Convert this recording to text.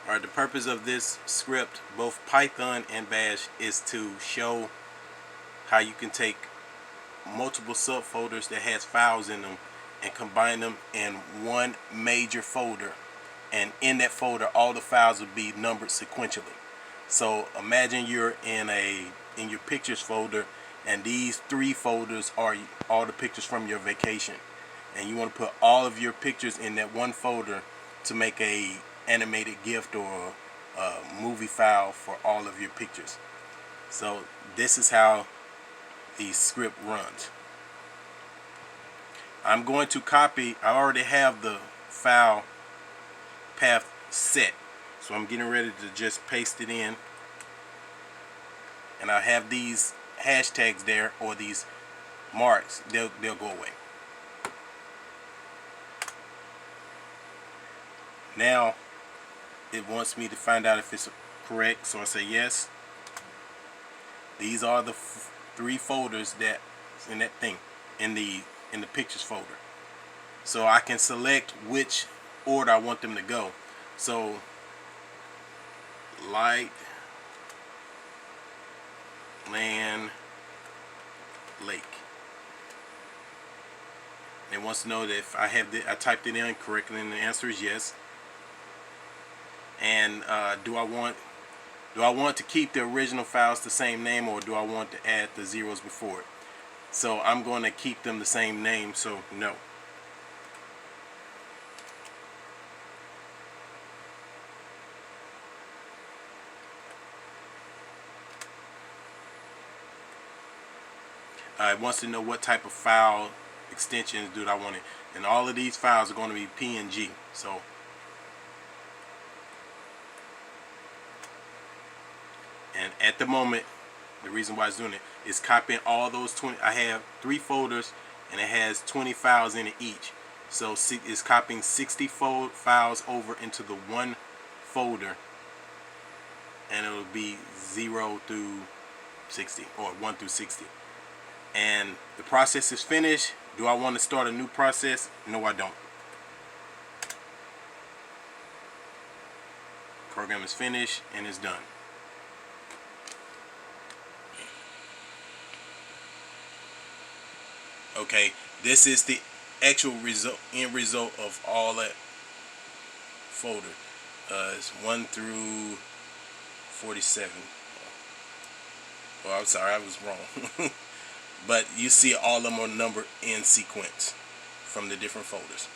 Alright, the purpose of this script, both Python and Bash, is to show how you can take multiple subfolders that has files in them and combine them in one major folder, and in that folder all the files will be numbered sequentially. So imagine you're in your pictures folder, and these 3 folders are all the pictures from your vacation, and you want to put all of your pictures in that one folder to make a animated gift or a movie file for all of your pictures. So this is how the script runs. I'm going to copy, I already have the file path set, so I'm getting ready to just paste it in, and I have these hashtags there, or these marks, they'll go away. Now it wants me to find out if it's correct, so I say yes. These are the 3 folders that in that thing, in the pictures folder. So I can select which order I want them to go. So light, land, lake. It wants to know that if I typed it in correctly, and the answer is yes. And do I want to keep the original files the same name, or do I want to add the zeros before it? So I'm going to keep them the same name, so no. It wants to know what type of file extensions do I want it, and all of these files are going to be PNG. So and at the moment, the reason why it's doing it is copying all those 20. I have 3 folders and it has 20 files in it each. So it's copying 60 files over into the one folder, and it will be 0 through 60, or 1 through 60. And the process is finished. Do I want to start a new process? No, I don't. Program is finished and it's done. Okay, this is the actual end result of all that folder. It's 1 through 47. Oh, I'm sorry, I was wrong. But you see all of them are numbered in sequence from the different folders.